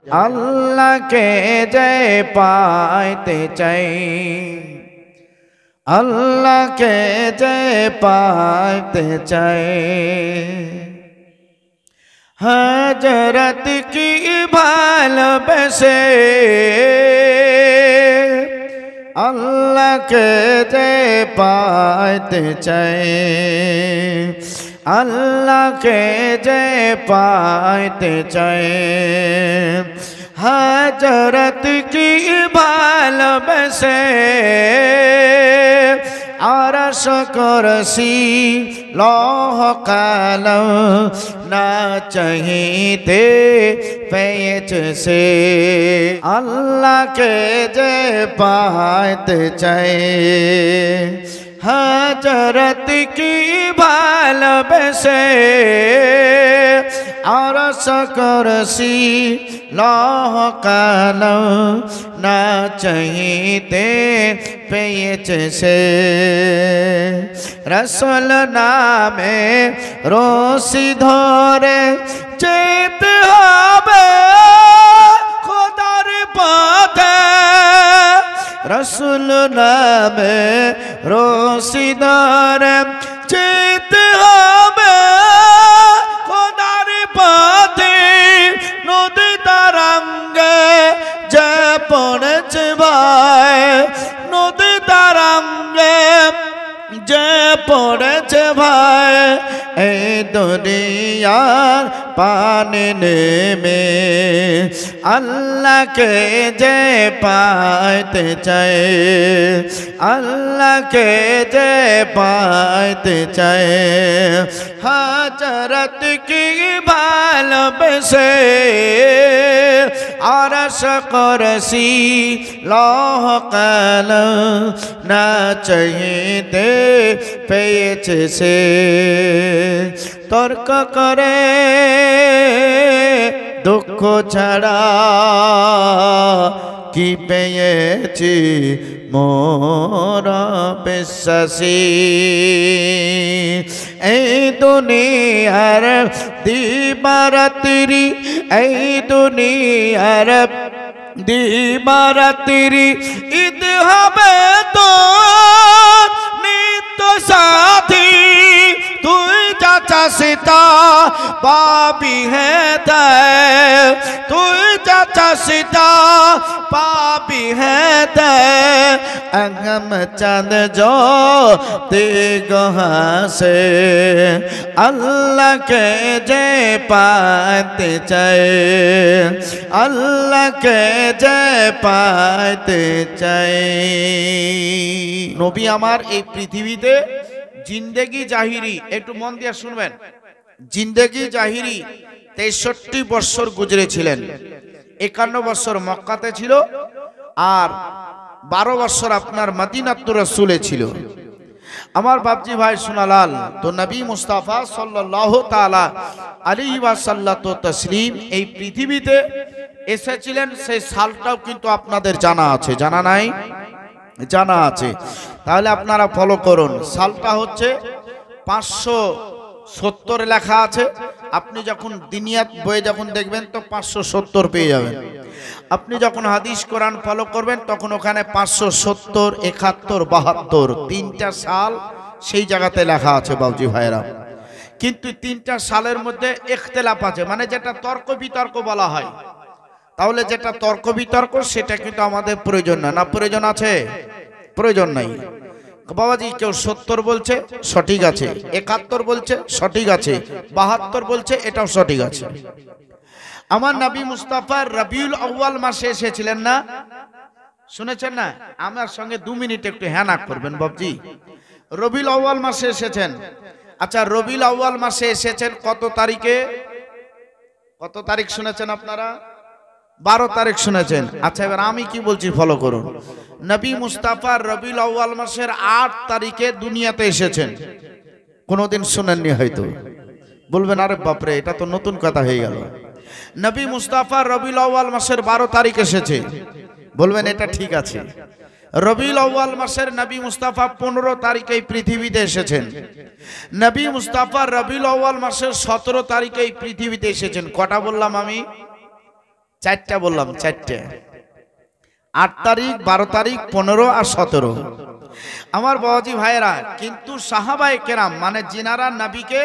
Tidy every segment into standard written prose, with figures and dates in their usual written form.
আল্লাহকে যে পাইতে চাই, আল্লাহকে যে পাইতে চাই, হযরত কি ভালোবেসে আল্লাহকে যে পাইতে চাই, আল্লাহকে যে পাইতে চাই, হযরত কি ভালোবেসে আরশ কুরসি লৌহ কলম না চাহিতে পেয়েছে সে, আল্লাহকে যে পাইতে চাই, হযরত কি ভালোবেসে আরশ কুরসি লৌহ কলম না চাহিতে পেয়েছে সে, রাসূল নামে রশি ধরে যেতে হবে খোদার পথে, রাসূল নামে রশি ধরে যেতে হবে খোদার পথে, নদী তরঙ্গে যে পড়েছে ভাই, নদী তরঙ্গে যে পড়েছে ভাই, এই দুনিয়ার পানি নেমে আল্লাহকে যে পাইতে চাই, আল্লাহকে যে পাইতে চাই, হযরত কি ভালোবেসে আরশ কুরসি লৌহ কলম না চাহিতে পেয়েছে সে, তর্ক করে দুঃখ ছাড়া কি পেয়েছি মোর বিশ্বাসী, এই দুনিয়ার দিবারাত্রি, এই দুনিয়ার দিবারাত্রি ঈদ হবে তো নিত্য সাথী, তুই যা চাষিতা পাবি হেদায়েত, তুই যা চাষিতা পাবি হেদায়েত, अगम चंद जो दिगहासे अल्लाह के जे पाते चाहे, अल्लाह के जे पाते चाहे। नबी आमार এই পৃথিবীতে जिंदगी जाहिरी একটু মন দিয়ে শুনবেন, जिंदगी जाहिरी 63 বছর গুজরেছিলেন, 51 বছর মক্কাতে ছিল আর 12 বছর আপনার মদিনাতুর রাসূলে ছিল। আমার বাপজি ভাই সোনালাল, তো নবী মুস্তাফা সাল্লাল্লাহু তাআলা আলাইহি ওয়াসাল্লাতু তাসলিম এই পৃথিবীতে এসেছিলেন, সেই সালটাও কিন্তু আপনাদের জানা আছে, জানা নাই? জানা আছে। তাহলে আপনারা ফলো করুন। সালটা হচ্ছে 570 লেখা আছে। আপনি যখন দিনিয়াত বইয়ে যখন দেখবেন তো 570 পেয়ে যাবেন। আপনি যখন হাদিস কোরআন ফলো করবেন তখন ওখানে 570, 71, 72 তিনটা সাল সেই জায়গাতে লেখা আছে বাবজি ভাইরা। কিন্তু তিনটা সালের মধ্যে ইখতিলাফ আছে, মানে যেটা তর্ক বিতর্ক বলা হয়। তাহলে যেটা তর্ক বিতর্ক সেটা কিন্তু আমাদের প্রয়োজন না, না প্রয়োজন আছে? প্রয়োজন নাই বাবাজি। কেউ 70 বলছে সঠিক আছে, 71 বলছে সঠিক আছে, 72 বলছে এটাও সঠিক আছে। আমার নবী মুস্তাফা রবিউল আউয়াল মাসে এসেছিলেন না, শুনেছেন না? আমার সঙ্গে 2 মিনিট একটু হ্যাঁ না করবেন বাবজি। রবিউল আউয়াল মাসে এসেছেন। আচ্ছা, রবিউল আউয়াল মাসে এসেছেন কত তারিখে? কত তারিখ শুনেছেন আপনারা? 12 তারিখ শুনেছেন। আচ্ছা, এবার আমি কি বলছি ফলো করুন। নবী মুস্তাফা রবিউল আউয়াল মাসের 8 তারিখে দুনিয়াতে এসেছেন। কোনোদিন শুনেননি হয়তো, বলবেন আরে বাপরে এটা তো নতুন কথা হয়ে গেল। নবী মুস্তাফা রবিউল আউয়াল মাসের 12 তারিখ এসেছে, বলবেন এটা ঠিক আছে। রবিউল আউয়াল মাসের নবী মুস্তাফা 15 তারিখে পৃথিবীতে এসেছেন। নবী মুস্তাফা রবিউল আউয়াল মাসের 17 তারিখে পৃথিবীতে এসেছেন। কটা বললাম আমি? চারটা বললাম, চারটে। 8 তারিখ, 12 তারিখ, 15 আর 17। আমার বাবাজি ভাইয়েরা, কিন্তু সাহাবায়ে কেরাম মানে যিনারা নবীকে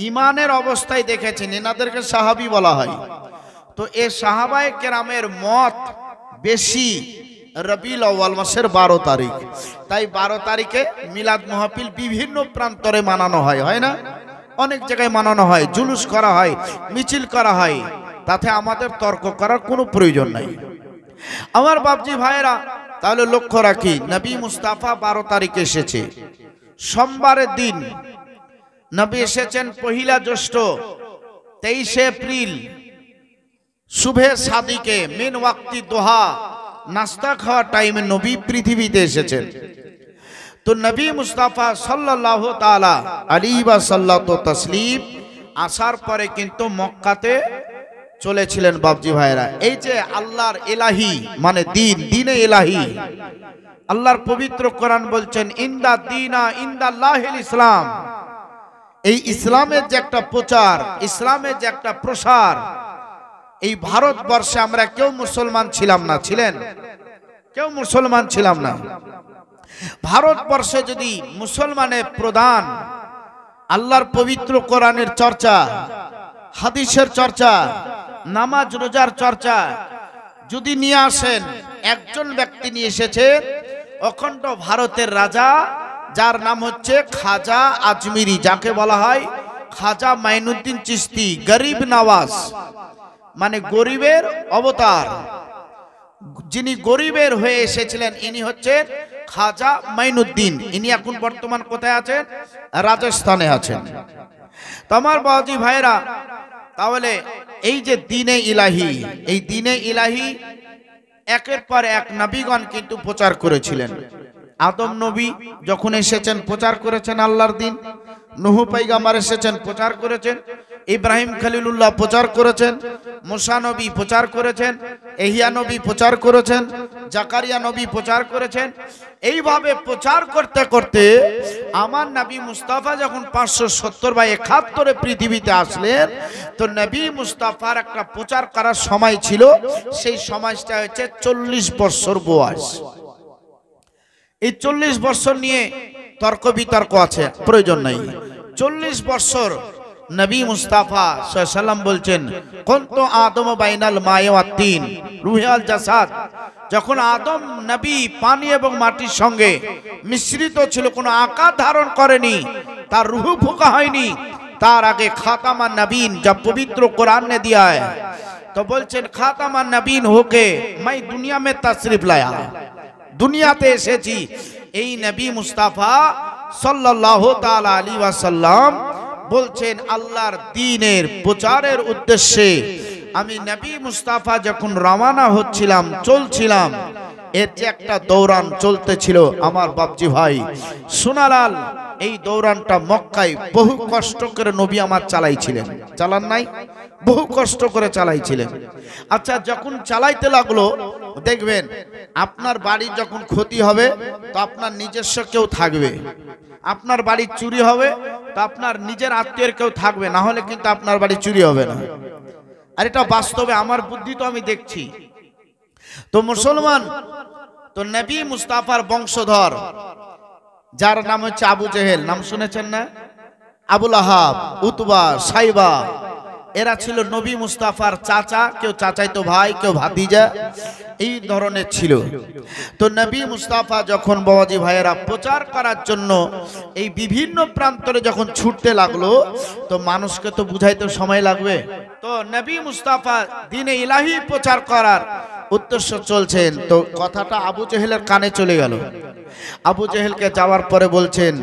ইমানের অবস্থায় দেখেছেন এনাদেরকে সাহাবী বলা হয়। তো এই সাহাবায়ে কেরামের মত বেশি রবিউল আউয়াল মাসের 12 তারিখ। তাই 12 তারিখে মিলাদ মাহফিল বিভিন্ন প্রান্তরে মানানো হয়, হয় না? অনেক জায়গায় মানানো হয়, জুলুস করা হয়, মিছিল করা হয়। তাতে আমাদের তর্ক করার কোনো প্রয়োজন নাই। আমার বাপজি ভাইয়েরা, তাহলে লক্ষ্য রাখি নবী মুস্তাফা 12 তারিখে এসেছে, সোমবারের দিন। নবী এসেছেন 1 জ্যৈষ্ঠ, 23 এপ্রিল সুবহে সাদিকে মিন ওয়াক্তি দোহা, নাস্তা খাওয়ার টাইমে নবী পৃথিবীতে এসেছেন। তো নবী মুস্তাফা সাল্লাল্লাহু তাআলা আলাইহি ওয়া সাল্লাতু তাসলিম আসার পরে কিন্তু মক্কাতে চলেছিলেন বাপজি ভাইরা। এই যে আল্লাহর ইলাহি মানে দিন, দিনে ইলাহি, আল্লাহর পবিত্র কোরআন বলছেন ইন্দা দিনা ইনদাল্লাহিল ইসলাম। এই ইসলামের যে একটা প্রচার, ইসলামের যে একটা প্রসার, এই ভারতবর্ষে আমরা কেউ মুসলমান ছিলাম না, ছিলেন? কেউ মুসলমান ছিলাম না। ভারতবর্ষে যদি মুসলমানের প্রধান আল্লাহর পবিত্র কোরআনের চর্চা, হাদিসের চর্চা, নামাজ রোজার চর্চা যদি নিয়ে আসেন, একজন ব্যক্তি নিয়ে এসেছেন অখণ্ড ভারতের রাজা, যার নাম হচ্ছে খাজা আজমিরি, যাকে বলা হয় খাজা মাইনুদ্দিন চিশতি, গরিব নওয়াজ মানে গরিবের অবতার। যিনি গরিবের হয়ে এসেছিলেন ইনি হচ্ছেন খাজা মাইনুদ্দিন। ইনি এখন বর্তমান কোথায় আছেন? রাজস্থানে আছেন। তো আমার বাবাজি ভাইরা, তাহলে এই যে দিনে ইলাহি, এই দিনে ইলাহি একের পর এক নবীগণ কিন্তু প্রচার করেছিলেন। আদম নবী যখন এসেছেন প্রচার করেছেন আল্লাহর দিন, নূহ পয়গম্বর এসেছেন প্রচার করেছেন, ইব্রাহিম খলিলুল্লাহ প্রচার করেছেন, মুসা নবী প্রচার করেছেন, ইহইয়া নবী প্রচার করেছেন, জাকারিয়া নবী প্রচার করেছেন। এইভাবে প্রচার করতে করতে আমার নবী মুস্তাফা যখন 570 বা 71 পৃথিবীতে আসলেন, তো নবী মুস্তাফার একটা প্রচার করার সময় ছিল, সেই সময়টা হচ্ছে 40 বছর বয়স। এই 40 বছর নিয়ে তর্ক বিতর্ক আছে, প্রয়োজন নাই। 40 বছর নবী মুস্তাফা সাল্লাল্লাহু বলছেন কুনতু আদম বাইনাল মা'i ওয়াত তিন রুহাল জাসাদ। যখন আদম নবী পানি এবং মাটির সঙ্গে মিশ্রিত ছিল, কোনো আকার ধারণ করেনি, তার রূহ ফোঁকা হয়নি, তার আগে খাতামান নবীন যা পবিত্র কোরআন ने दिया है, তো বলছেন খাতামান নবীন হোকে मैं दुनिया में तशरीफ लाया, দুনিয়াতে এসেছি। এই নবী মুস্তাফা সাল্লাল্লাহু তাআলা আলাইহি ওয়াসাল্লাম বলছেন আল্লাহর দ্বীনের প্রচারের উদ্দেশ্যে আমি নবী মুস্তাফা যখন রওনা হচ্ছিলাম, চলছিলাম, এর যে একটা দৌড়ান চলতেছিল আমার বাপজি ভাই সোনালাল, এই দৌড়ানটা মক্কায় বহু কষ্ট করে নবী আমার চালাইছিলেন। চালান নাই? বহু কষ্ট করে চালাইছিলেন। আচ্ছা, যখন চালাইতে লাগলো, দেখবেন আপনার বাড়ির যখন ক্ষতি হবে তো আপনার নিজস্ব কেউ থাকবে, আপনার বাড়ি চুরি হবে তো আপনার নিজের আত্মীয়ের কেউ থাকবে, না হলে কিন্তু আপনার বাড়ি চুরি হবে না। আর এটা বাস্তবে আমার বুদ্ধি তো আমি দেখছি। তো মুসলমান, তো নবী মুস্তাফার বংশধর যার নাম হচ্ছে আবু জেহেল, নাম শুনেছেন না? আবুল আহাব, উতবা, সাইবা, এরা ছিল নবী মুস্তাফার চাচা, কেউ চাচাইতো ভাই, কেউ ভাতিজা, এই ধরনের ছিল। তো নবী মুস্তাফা যখন বাবাজি ভাইয়েরা প্রচার করার জন্য এই বিভিন্ন প্রান্তরে যখন ছুটতে লাগলো, তো মানুষকে তো বুঝাইতে সময় লাগবে। তো নবী মুস্তাফা দ্বীনে ইলাহি প্রচার করার উদ্দেশ্য চলছেন, তো কথাটা আবু জেহেলের কানে চলে গেল। আবু জেহেলকে যাওয়ার পরে বলছেন,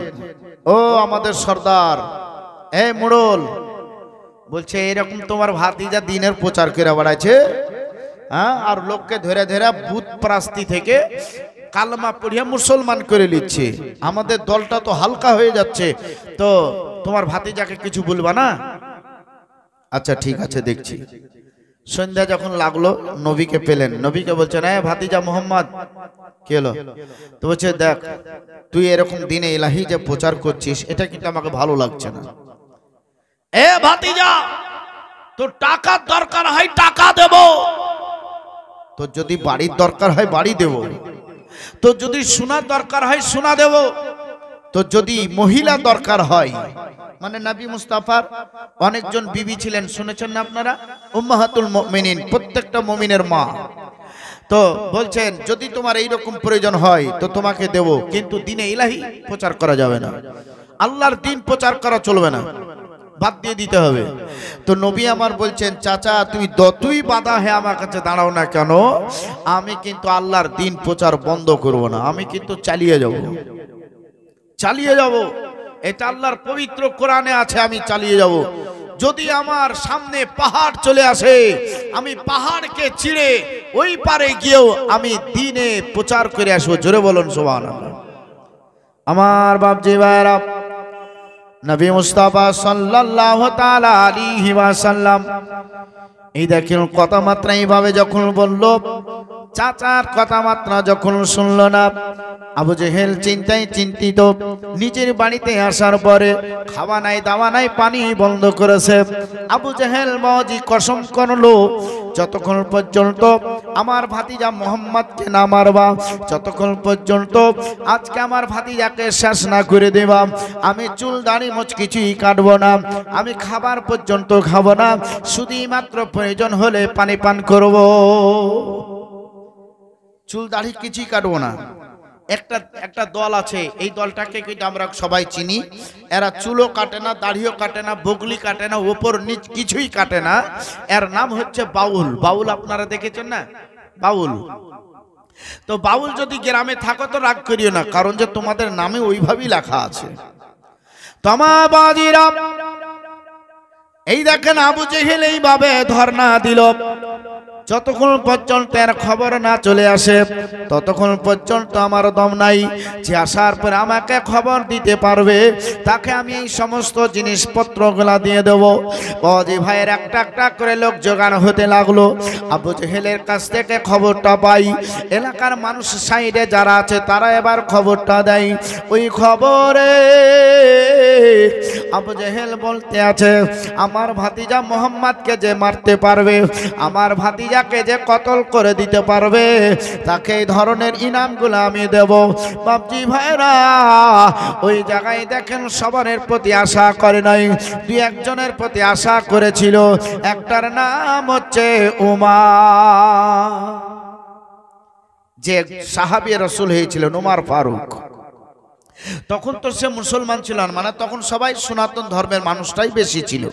ও আমাদের সর্দার, এ মোড়ল, বলছে এরকম তোমার ভাতিজা দ্বীনের প্রচার করে বেড়াচ্ছে, হ্যাঁ, আর লোককে ধরে ধরে ভূত প্রাস্তি থেকে কালমা পড়িয়ে মুসলমান করে নিচ্ছে, আমাদের দলটা তো হালকা হয়ে যাচ্ছে, তো তোমার ভাতিজাকে কিছু বলবা না? আচ্ছা ঠিক আছে, দেখছি। সন্ধ্যা যখন লাগলো নবীকে পেলেন, নবীকে বলছেন, হ্যাঁ ভাতিজা মোহাম্মদ, কি হলো? তো বলছে, দেখ তুই এরকম দ্বীনে ইলাহি যে প্রচার করছিস, এটা কিন্তু আমাকে ভালো লাগছে না। এ ভাতিজা, তোর টাকার দরকার হয় টাকা দেব, তো যদি বাড়ির দরকার হয় বাড়ি দেব, তো যদি সোনার দরকার হয় সোনা দেব, তো যদি মহিলা দরকার হয়, মানে নবী মুস্তাফার অনেকজন বিবি ছিলেন, শুনেছেন না আপনারা? উম্মাহাতুল মুমিনিন, প্রত্যেকটা মুমিনের মা। তো বলছেন যদি তোমার এইরকম প্রয়োজন হয় তো তোমাকে দেব, কিন্তু দ্বীনে ইলাহি প্রচার করা যাবে না, আল্লাহর দ্বীন প্রচার করা চলবে না, বাদ দিয়ে দিতে হবে। তো নবী আমার বলছেন, চাচা তুমি যতই বাধা হয়ে আমার কাছে দাঁড়াও না কেন, আমি কিন্তু আল্লাহর দ্বীন প্রচার বন্ধ করব না, আমি কিন্তু চালিয়ে যাব, চালিয়ে যাব। এটা আল্লাহর পবিত্র কোরআনে আছে, আমি চালিয়ে যাব। যদি আমার সামনে পাহাড় চলে আসে, আমি পাহাড়কে চিড়ে ওই পারে গিয়েও আমি দ্বীনে প্রচার করে আসবো। জোরে বলুন সুবহানাল্লাহ। আমার বাপজি ভাইরা, নবী মুস্তাফা সাল্লাল্লাহু তাআলা আলাইহি ওয়াসাল্লাম এই দেখেন কথামাত্রা এইভাবে যখন বলল, চাচার কথামাত্রা যখন শুনল না, আবু জেহেল চিন্তায় চিন্তিত। নিজের বাড়িতে আসার পরে খাওয়া নাই, দাওয়া নাই, পানি বন্ধ করেছে। আবু জেহেল বাবাজি কসম করলো, যতক্ষণ পর্যন্ত আমার ভাতিজা মোহাম্মদকে না মারবা, যতক্ষণ পর্যন্ত আজকে আমার ভাতিজাকে শেষ না করে দেবা, আমি চুল দাড়ি মোচ কিছুই কাটবো না, আমি খাবার পর্যন্ত খাবো না, শুধুই মাত্র প্রয়োজন হলে পানি পান করব, চুল দাড়ি কিছুই কাটবো না। একটা দল আছে, এই দলটাকে কিন্তু আমরা সবাই চিনি, এরা চুলও কাটে না, দাড়িও কাটে না, বগলি কাটে না, ওপর নিচ কিছুই কাটে না। এর নাম হচ্ছে বাউল। বাউল আপনারা দেখেছেন না? বাউল। তো বাউল যদি গ্রামে থাকো তো রাগ করিও না, কারণ যে তোমাদের নামে ওইভাবেই লেখা আছে। তমাবাজিরা এই দেখেন আবু জেহেল এইভাবে ধর্ণা দিল, যতক্ষণ পর্যন্ত এর খবর না চলে আসে ততক্ষণ পর্যন্ত আমার দম নাই যে আসার পর আমাকে খবর দিতে পারবে তাকে আমি এই সমস্ত জিনিসপত্রগুলা দিয়ে দেব। বাবাজি ভাইয়ের একটা একটা করে লোক জোগাড় হতে লাগলো। আবু জেহেলের কাছ থেকে খবরটা পাই, এলাকার মানুষ সাইডে যারা আছে তারা এবার খবরটা দেয়। ওই খবরে আবু জেহেল বলতে আছে, আমার ভাতিজা মোহাম্মদকে যে মারতে পারবে, আমার ভাতিজাকে যে কতল করে দিতে পারবে, তাকে এই ধরনের ইনামগুলো আমি দেব। বাপজি ভাইরা ওই জায়গায় দেখেন সবার প্রতি আশা করে নাই, দুই একজনের প্রতি আশা করেছিল। একটার নাম হচ্ছে উমার, যে সাহাবী রাসূল হয়েছিলেন উমার ফারুক। তখন তো সে মুসলমান ছিল না, মানে তখন সবাই সনাতন ধর্মের মানুষটাই বেশি ছিল,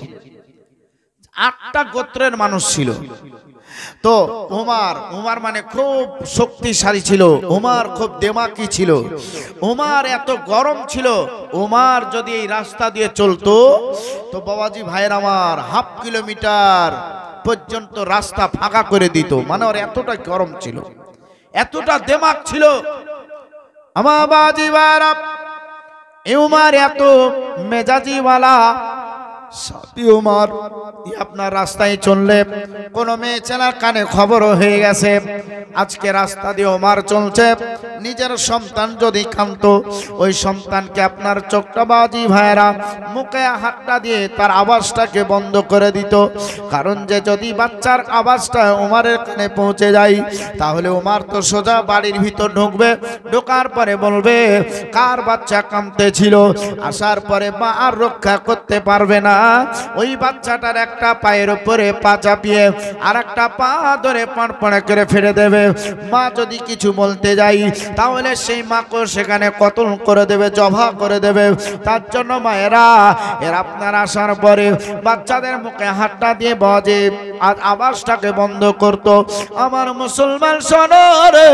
8টা গোত্রের মানুষ ছিল। তো উমার মানে খুব শক্তিশালী ছিল, উমার খুব দেমাকি ছিল, উমার এত গরম ছিল। উমার যদি এই রাস্তা দিয়ে চলতো তো বাবাজি ভাইয়ের আমার হাফ কিলোমিটার পর্যন্ত রাস্তা ফাঁকা করে দিত, মানে ওর এতটা গরম ছিল, এতটা দেমাক ছিল। আমার বাবাজি ভাইরা উমার এত মেজাজিওয়ালা সাথী উমার, আপনার রাস্তায় চললে কোন মেয়ে ছেলের কানে খবর হয়ে গেছে আজকে রাস্তা দিয়ে উমার চলছে, নিজের সন্তান যদি কাঁদতো ওই সন্তানকে আপনার চোখটা বাজি ভাইরা মুখে হাতটা দিয়ে তার আওয়াজটাকে বন্ধ করে দিত। কারণ যে যদি বাচ্চার আওয়াজটা উমারের কানে পৌঁছে যায় তাহলে উমার তো সোজা বাড়ির ভিতর ঢুকবে, ঢোকার পরে বলবে কার বাচ্চা কাঁদতেছিল, আসার পরে মা আর রক্ষা করতে পারবে না, ওই বাচ্চাটার একটা পায়ের উপরে পা চাপিয়ে আর একটা পা ধরে পড়পড়ে করে ফেলে দেবে। মা যদি কিছু বলতে যাই তাহলে সেই মাকে সেখানে কতল করে দেবে, জবা করে দেবে। তার জন্য মায়েরা এর আপনার আসার পরে বাচ্চাদের মুখে হাতটা দিয়ে বাজে আওয়াজটাকে বন্ধ করত। আমার মুসলমান শোনো রে,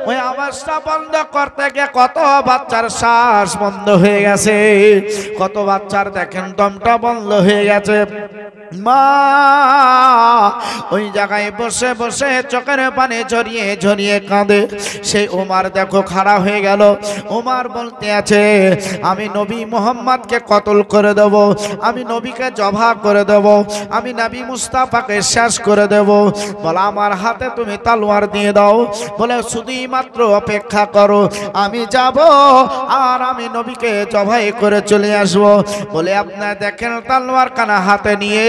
ওই আওয়াজটা বন্ধ করতে গিয়ে কত বাচ্চার শ্বাস বন্ধ হয়ে গেছে, কত বাচ্চার দেখেন দমটা বন্ধ হয়ে গেছে। মা ওই জায়গায় বসে বসে চোখের পানি ঝরিয়ে ঝরিয়ে কাঁদে। সেই উমার দেখো খাড়া হয়ে গেল। উমার বলতে আছে আমি নবী মুহাম্মদকে কতল করে দেব, আমি নবীকে জবা করে দেব, আমি নবী মুস্তাফাকে শেষ করে দেব। বলে আমার হাতে তুমি তলোয়ার দিয়ে দাও, বলে শুধুই মাত্র অপেক্ষা করো, আমি যাব আর আমি নবীকে জবাই করে চলে আসবো। বলে আপনার দেখেন তলোয়ার কানা হাতে নিয়ে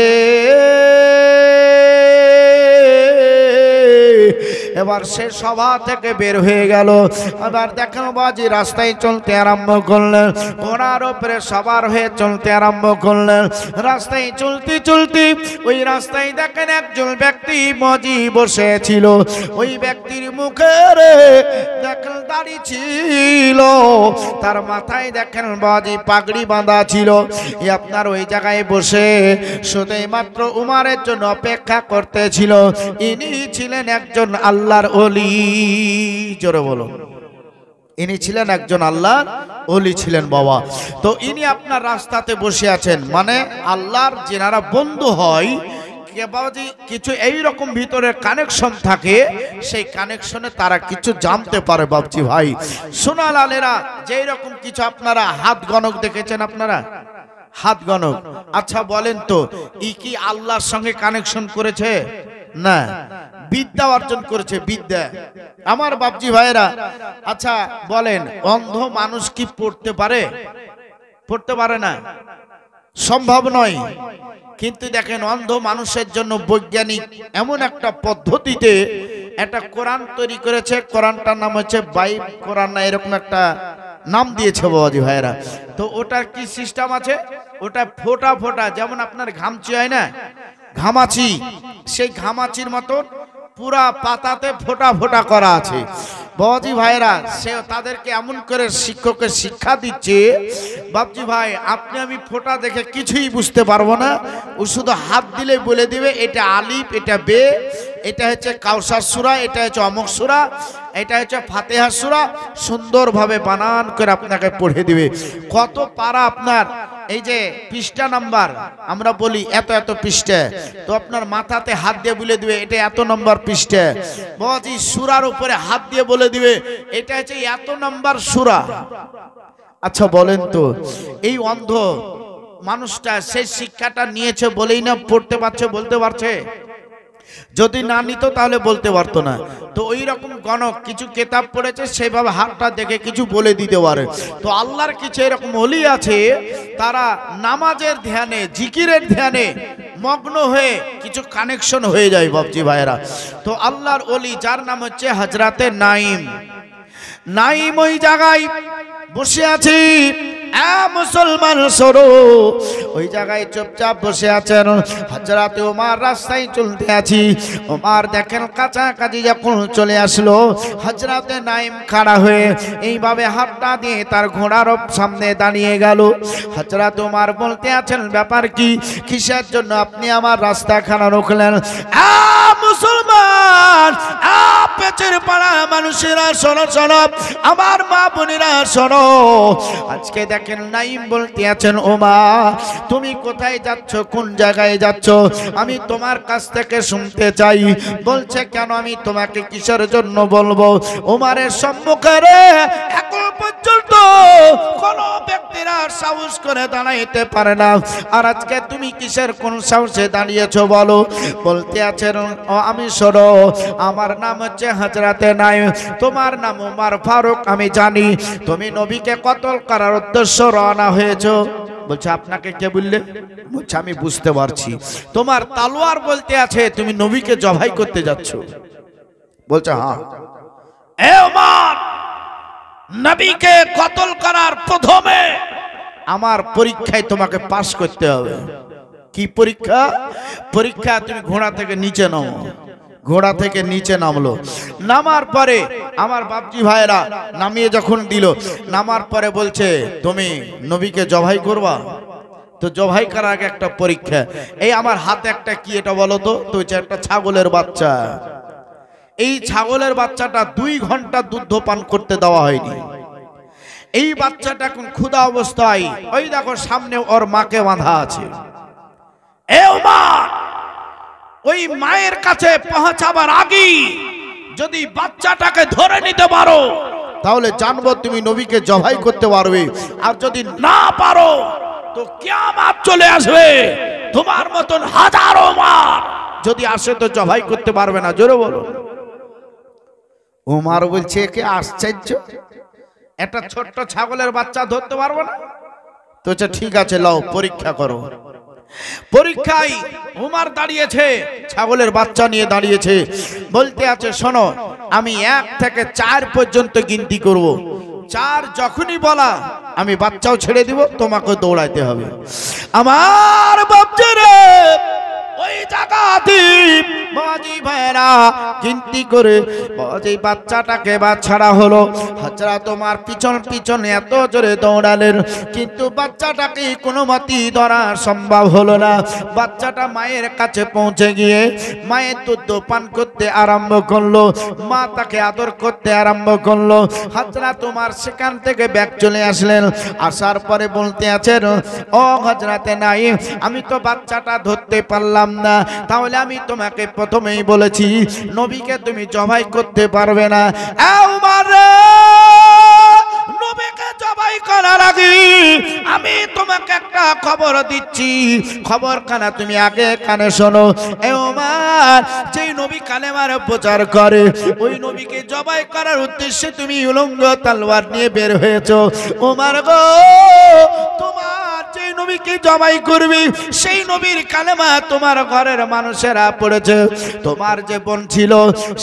এবার সে সভা থেকে বের হয়ে গেল। এবার দেখেন বাজি রাস্তায় চলতে আরম্ভ করলেন, ঘোড়ার উপরে সবার হয়ে চলতে আরম্ভ করলেন। রাস্তায় চলতে চলতে ওই রাস্তায় দেখেন একজন ব্যক্তি মজি বসেছিল। ওই ব্যক্তির মুখের দেখেন দাড়ি ছিল, তার মাথায় দেখেন বাজি পাগড়ি বাঁধা ছিল। আপনার ওই জায়গায় বসে শুধুই মাত্র উমারের জন্য অপেক্ষা করতেছিল। ইনি ছিলেন একজন আল্লাহর ওলি। জোরে বলুন, ইনি ছিলেন একজন আল্লাহর ওলি ছিলেন বাবা। তো ইনি আপনার রাস্তাতে বসে আছেন, মানে আল্লাহর যেনারা বন্ধু হয় কিছু এইরকম ভিতরে কানেকশন থাকে, সেই কানেকশনে তারা কিছু জানতে পারে। বাবজি ভাই সোনাল আলেরা, যেই রকম কিছু আপনারা হাত গণক দেখেছেন, আপনারা হাত গণক, আচ্ছা বলেন তো ই কি আল্লাহর সঙ্গে কানেকশন করেছে? না, বিদ্যা অর্জন করেছে, বিদ্যা। আমার বাবজি ভাইরা, আচ্ছা বলেন অন্ধ মানুষ কি পড়তে পারে? পড়তে পারে না, সম্ভব নয়। কিন্তু দেখেন অন্ধ মানুষের জন্য বৈজ্ঞানিক এমন একটা পদ্ধতিতে একটা কোরআন তৈরি করেছে। কোরআনটার নাম হচ্ছে বাইব কোরআন, না এরকম একটা নাম দিয়েছে বাবাজি ভাইরা। তো ওটার কি সিস্টেম আছে, ওটা ফোটা ফোটা, যেমন আপনার ঘামচি হয় না, ঘামাচি, সেই ঘামাচির মতন পুরা পাতাতে ফোটা ফোটা করা আছে বাবাজি ভাইরা। সে তাদেরকে এমন করে শিক্ষকের শিক্ষা দিচ্ছে, বাবজি ভাই আপনি আমি ফোটা দেখে কিছুই বুঝতে পারবো না, ও শুধু হাত দিলে বলে দিবে এটা আলিফ, এটা বে, এটা হচ্ছে কাউসার সূরা, এটা হচ্ছে অমুক সূরা, এটা হচ্ছে ফাতিহা সূরা, সুন্দরভাবে বানান করে আপনাকে পড়ে দিবে। কত পারা আপনার এই যে পৃষ্ঠা নাম্বার আমরা বলি এত এত পৃষ্ঠা, তো আপনার মাথাতে হাত দিয়ে বলে দিবে এটা এত নম্বর পৃষ্ঠা। বাবাজি সূরার উপরে হাত দিয়ে বলে দিবে এটা হচ্ছে এত নম্বর সূরা। আচ্ছা বলেন তো এই অন্ধ মানুষটা সেই শিক্ষাটা নিয়েছে বলেই না পড়তে পারছে, বলতে পারছে? যদি না নিত তাহলে বলতে পারতো না। তো ওই রকম গণক কিছু কিতাব পড়েছে, সেভাবে হাতটা দেখে কিছু বলে দিতে পারে। তো আল্লাহর কিছু এরকম ওলি আছে, তারা নামাজের ধ্যানে, জিকিরের ধ্যানে মগ্ন হয়ে কিছু কানেকশন হয়ে যায় বাবজি ভাইরা। তো আল্লাহর ওলি যার নাম হচ্ছে হযরতে নাঈম, নাঈম ওই জায়গায় বসে আছে। মুসলমান সরো, ওই জায়গায় চুপচাপ বসে আছেন। হযরতে ওমর রাস্তায় চলতে আছি, ওমর দেখেন কাছাকাছি যখন চলে আসলো, হযরতে নাঈম খাড়া হয়ে এইভাবে হাতটা দিয়ে তার ঘোড়ার সামনে দাঁড়িয়ে গেল। হযরতে ওমর বলতে আছেন ব্যাপার কি, কিসের জন্য আপনি আমার রাস্তা খানা রুখলেন? মুসলমান পেছের পাড়া মানুষেরা শোনো শোনো, আমার মা বোনেরা শোনো, আজকে দেখেন নাঈম বলতে আছেন ওমর তুমি কোথায় যাচ্ছ, কোন জায়গায় যাচ্ছ, আমি তোমার কাছ থেকে শুনতে চাই। বলছে কেন, আমি তোমাকে কিসের জন্য বলবো? ওমরের সম্মুখে এখন পর্যন্ত কোন ব্যক্তিরা সাহস করে দাঁড়াইতে পারে না, আর আজকে তুমি কিসের কোন সাহসে দাঁড়িয়েছো বলো? বলতে আছেন আমি শোনো, আমার নাম হচ্ছে হযরতে নাঈম, তোমার নাম ওমর ফারুক, আমি জানি তুমি নবীকে কতল করার উদ্দেশ্য রওনা হয়েছো। বলছে আপনাকে কে বললে? বলছে আমি বুঝতে পারছি, তোমার তলোয়ার বলতে আছে তুমি নবীকে জবাই করতে যাচ্ছ। বলছে হ্যাঁ। এ ওমর, নবীকে কতল করার প্রথমে আমার পরীক্ষায় তোমাকে পাস করতে হবে। কি পরীক্ষা? পরীক্ষা তুমি ঘোড়া থেকে নিচে নামো। ঘোড়া থেকে নিচে নামলো, নামার পরে আমার বাপজি ভাইরা নামিয়ে যখন দিল, নামার পরে বলছে তুমি নবীকে জবাই করবা। তো জবাই করার আগে একটা পরীক্ষা। এই আমার হাতে একটা কি এটা বলো তো? তো একটা ছাগলের বাচ্চা। এই ছাগলের বাচ্চাটা 2 ঘন্টা দুধ পান করতে দেওয়া হয়নি। এই বাচ্চাটা এখন ক্ষুধা অবস্থায়, ওই দেখো সামনে ওর মাকে বাঁধা আছে। এ ওমর, ওই মায়ের কাছে পৌঁছাবার আগে যদি বাচ্চাটাকে ধরে নিতে পারো তাহলে জানবো তুমি নবীকে জবাই করতে পারবে, আর যদি না পারো তো কিয়ামত চলে আসবে। তোমার মতন হাজারো মা যদি আসে তো জবাই করতে পারবে না। জোরে বলো। ওমর বলছে কে আশ্চর্য, একটা ছোট্ট ছাগলের বাচ্চা ধরতে পারবো না? তো ঠিক আছে, লাও পরীক্ষা করো। পরীক্ষায় ওমর দাঁড়িয়েছে, ছাগলের বাচ্চা নিয়ে দাঁড়িয়েছে, বলতে আছে শোনো আমি 1 থেকে 4 পর্যন্ত গিনতি করব। 4 যখনই বলা আমি বাচ্চাও ছেড়ে দিব, তোমাকে দৌড়াইতে হবে। আমার বাপজিরে ওই জায়গাতে বাবাজি ভাইরা গিনতি করে বাবাজি বাচ্চাটাকে ছাড়া হলো। হাজরা তোমার পিছন পিছন এত জোরে দৌড়ালেন, কিন্তু বাচ্চাটাকে কোনো মতেই ধরা সম্ভব হলো না। বাচ্চাটা মায়ের কাছে পৌঁছে গিয়ে মায়ের দুধ পান করতে আরম্ভ করলো, মা তাকে আদর করতে আরম্ভ করলো। হাজরা তোমার সেখান থেকে ব্যাগ চলে আসলেন, আসার পরে বলতে আছেন, ও হযরতে নাঈম, আমি তো বাচ্চাটা ধরতে পারলাম না, তাহলে আমি তোমাকে প্রথমেই বলেছি নবীকে তুমি জবাই করতে পারবে না। উমর নবীকে জবাই করার আগে আমি তোমাকে একটা খবর দিচ্ছি, খবরখানা তুমি আগে কানে শোনো। উমর, যেই নবী কালেমার প্রচার করে ওই নবীকে জবাই করার উদ্দেশ্যে তুমি উলঙ্গ তলোয়ার নিয়ে বের হয়েছো। উমর গো, তোমার যেই নবীকে জবাই করবে সেই নবীর কালেমা তোমার ঘরের মানুষেরা পড়েছে। তোমার যে বোন ছিল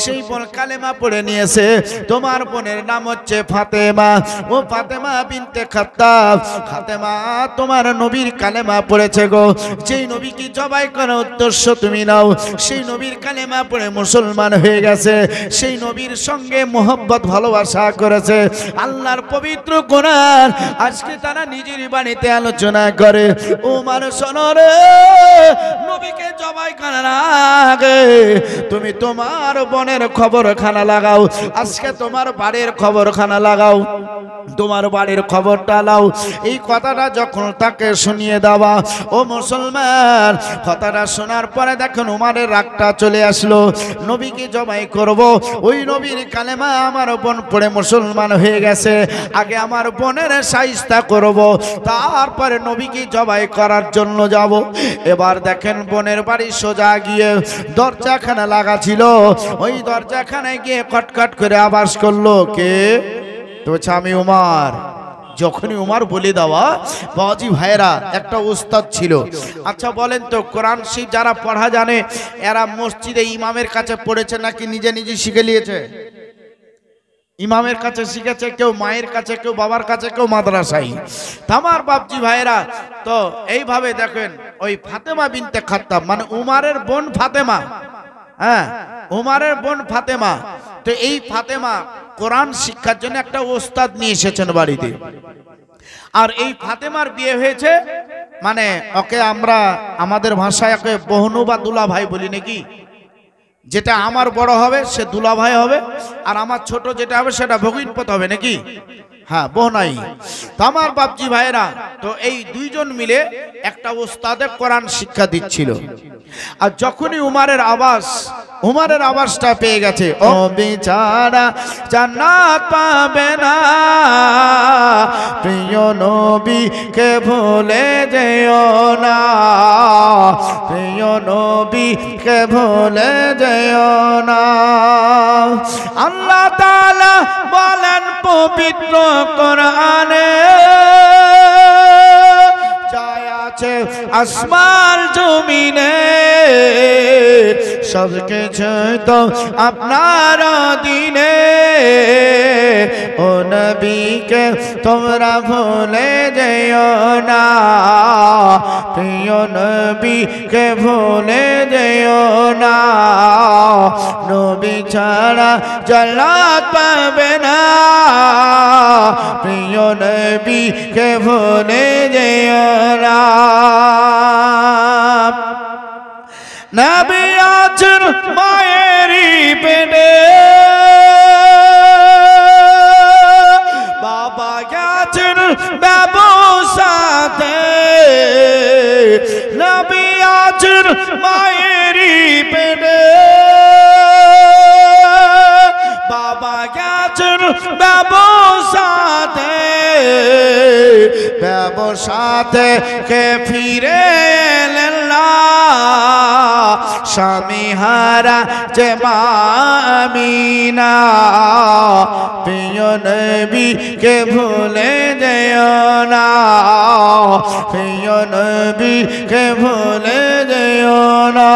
সেই বোন কালেমা পড়ে নিয়েছে। তোমার বোনের নাম হচ্ছে ফাতেমা। ও ফাতেমা বিনতে খাত্তাব, ফাতেমা তোমার নবীর কালেমা পড়েছে গো। যেই নবীকে জবাই করার উদ্দেশ্য তুমি নাও, সেই নবীর কালেমা পড়ে মুসলমান হয়ে গেছে, সেই নবীর সঙ্গে মোহব্বত ভালোবাসা করেছে। আল্লাহর পবিত্র কোরআন আজকে তারা নিজের বাণীতে আলোচনা করে। ওমর শোনো রে, নবীকে জবাই করার আগে তুমি তোমার বোনের খবরখানা লাগাও, আজকে তোমার বাড়ির খবরখানা লাগাও, তোমার বাড়ির খবরটা লাও। এই কথাটা যখন তাকে শুনিয়ে দেওয়া, ও মুসলমান, কথাটা শোনার পরে দেখেন উমারের রাগটা চলে আসলো। নবীকে জবাই করব, ওই নবীর কালেমা আমার বোন পড়ে মুসলমান হয়ে গেছে, আগে আমার বোনের শাইস্তা করব, তারপরে নবীকে জবাই করার জন্য যাব। এবার দেখেন বোনের বাড়ি সোজা গিয়ে দরজাখানা লাগা ছিল, ওই দরজাখানায় গিয়ে কটকট করে আওয়াজ করলো, কে? তো আমি উমার। যখনই উমার বলে দেওয়া, বাবাজি ভাইরা একটা উস্তাদ ছিল। আচ্ছা বলেন তো, কোরআন শরীফ যারা পড়া জানে এরা মসজিদে ইমামের কাছে পড়েছে নাকি নিজে নিজে শিখে নিয়েছে? ইমামের কাছে শিখেছে, কেউ মায়ের কাছে, কেউ বাবার কাছে, কেউ মাদ্রাসায়। আমার বাপজি ভাইরা, তো এইভাবে দেখেন ওই ফাতেমা বিনতে খাত্তাব মানে উমারের বোন ফাতেমা, হ্যাঁ উমারের বোন ফাতেমা। তো এই ফাতেমা কোরআন শিক্ষার জন্য একটা ওস্তাদ নিয়ে এসেছেন বাড়িতে। আর এই ফাতেমার বিয়ে হয়েছে, মানে ওকে আমরা আমাদের ভাষায় ওকে বহনু বা দুলা ভাই বলি নাকি। যেটা আমার বড় হবে সে দুলা ভাই হবে, আর আমার ছোট যেটা হবে সেটা ভগিনপত হবে নাকি। হ্যাঁ বোনাই। তো আমার বাপজি ভাইরা, তো এই দুইজন মিলে একটা ওস্তাদে কোরআন শিক্ষা দিচ্ছিল। আর যখনই উমারের আওয়াজটা পেয়ে গেছে, ও বেচারা জান্নাত পাবে না, প্রিয় নবীকে ভুলে যেও না, প্রিয় নবীকে ভুলে যেও না। আল্লাহ তাআলা বলেন পবিত্র কোরআনে, যায় আছে আসমান জমিনে, সব কিছু তো আপনার দিনে, ও নবীকে তোমরা ভুলে যেও না, প্রিয় নবীকে ভুলে যেও না, নবী ছাড়া জান্নাত পাবে না, প্রিয় নবীকে ভুলে যেও না। নবী আছেন মায়েরই পেটে, বাবা গেছেন ব্যবসাতে, নবী আছেন মায়েরই পেটে, বাবা গেছেন ব্যবসাতে, ব্যবসাতে কে ফিরে এলেন না, স্বামী হারা যে মা আমিনা, প্রিয় নবীকে ভুলে যেও না, প্রিয় নবীকে ভুলে যেও না।